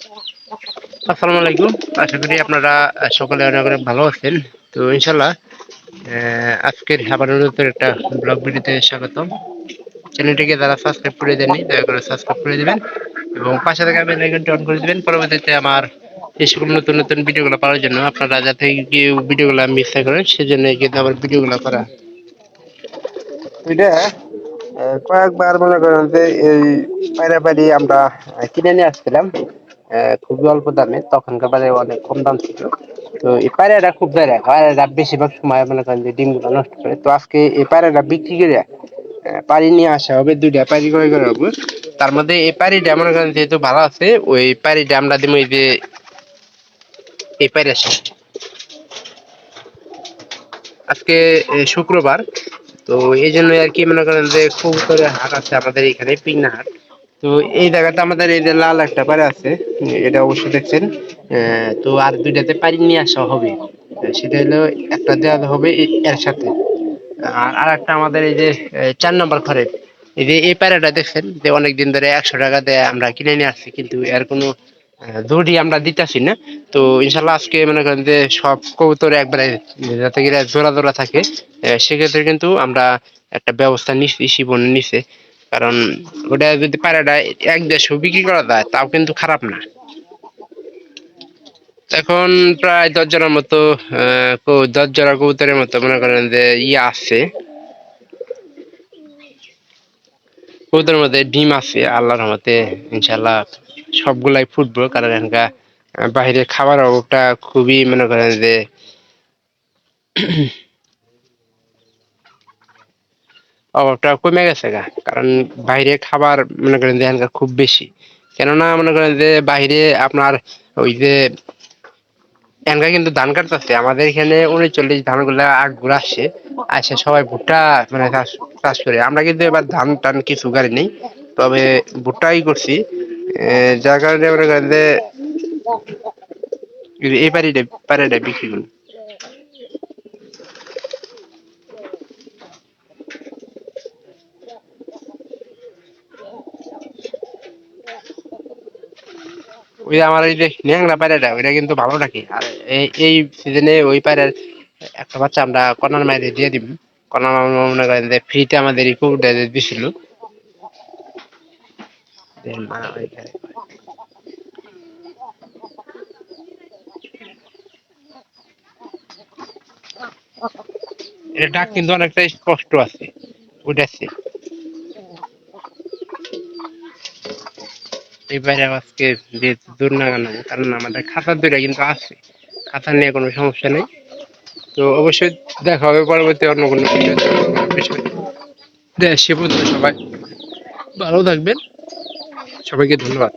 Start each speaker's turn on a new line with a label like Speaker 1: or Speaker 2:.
Speaker 1: আসসালামু আলাইকুম। আশা করি আপনারা সকলে অনেক অনেক ভালো আছেন। তো ইনশাল্লাহ আজকের আবার নতুন একটা ব্লগ ভিডিওতে স্বাগতম। চ্যানেলটিকে যারা সাবস্ক্রাইব করে দেননি দয়া করে সাবস্ক্রাইব করে দিবেন এবং পাশে থাকা বেল আইকনটি অন করে দিবেন। পরবর্তীতে আমার এই সকল নতুন নতুন ভিডিওগুলো পাওয়ার জন্য আপনারা যাতে কেউ ভিডিওগুলো মিস না করেন সেজন্য কিন্তু আমার ভিডিওগুলো করা। এটা কয়েকবার মনে করেন যে এই পায়রাপাড়ি আমরা কিনে নিয়ে আসছিলাম খুবই অল্প দামে, তখনকার বাজারে অনেক কম দাম ছিল। তো এই পায়রাটা খুব পায়রাটা বেশিরভাগ সময় মনে করেন যে ডিমগুলো নষ্ট করে। তো আজকে এই পায়রাটা বিক্রি করে পাড়ি নিয়ে আসা হবে, দুইটা পাড়ি করে করে হবে। তার মধ্যে এই পাড়িটা মনে করেন যেহেতু ভালো আছে, ওই পাড়িটা আমরা দিব এই যে এই পায়রা। আজকে শুক্রবার, তো এই জন্য আর কি মনে করেন যে কবুতরের হাট আছে আমাদের এখানে, পিংনা হাট। তো এই জায়গাটা আমাদের এই যে লাল একটা পাড়া আছে, এটা অবশ্যই দেখছেন। তো আর দুইটাতে পাড়ি নিয়ে আসা হবে, সেটা হলো একটা দেওয়া হবে এর সাথে। আর একটা আমাদের এই যে 4 নম্বর ঘরে এই যে এই পায়রাটা দেখছেন যে অনেকদিন ধরে 100 টাকা দিয়ে আমরা কিনে নিয়ে আসছি, কিন্তু এর কোনো দড়ি আমরা দিতেছি না। তো ইনশাল্লাহ আজকে মনে করেন যে সব কবুতর একবারে যাতে করে জোড়া জোড়া থাকে, সেক্ষেত্রে কিন্তু আমরা একটা ব্যবস্থা নিচ্ছি, শিবন নিচ্ছে। কারণ ওটা যদি পায়রাটা 1-150 বিক্রি করা যায় তাও কিন্তু খারাপ না। এখন প্রায় 10 জনের মতো 10 জোড়া কবুতরের মতো মনে করেন যে ইয়ে আছে, কবুতরের মধ্যে ডিম আছে আল্লাহর রহমতে। ইনশাল্লাহ সবগুলাই ফুটবো, কারণ এখানকার বাইরে খাবার অভাবটা খুবই মনে করেন যে অভাবটা কমে গেছে গা। কারণ বাইরে খাবার মনে করেন যে এখানকার খুব বেশি। কেননা মনে করেন যে বাইরে আপনার ওই যে এখানকার কিন্তু ধান কাটতেছে, আমাদের এখানে 39 ধানগুলা আগগুলো আসছে, আসে সবাই ভুট্টা মানে চাষ চাষ করে। আমরা কিন্তু এবার ধান টান কিছু গাড়ি নেই, তবে ভুট্টাই করছি। যার কারণে মনে করেন যে এই পাড়িটা বিক্রি করি। ওই আমার এই যে ন্যাংরা পায়রাটা ওইটা কিন্তু ভালো রাখি। আর এই সিজনে ওই পায়রার একটা বাচ্চা আমরা কর্নার মাইরে দিয়ে দিব। কর্নার মামা মনে করেন যে ফ্রিতে আমাদের এই কুকুরটা দিছিল। এটা ডাক কিন্তু অনেকটা স্পষ্ট আছে উঠেছে। এই বাইরে আজকে যেহেতু দূর নাগানো, কারণ আমাদের খাতার দূরে কিন্তু আছে, খাতা নিয়ে কোনো সমস্যা নেই। তো অবশ্যই দেখা হবে পরবর্তী অন্য কোনো বিষয়। সে পর্যন্ত সবাই ভালো থাকবেন, সবাইকে ধন্যবাদ।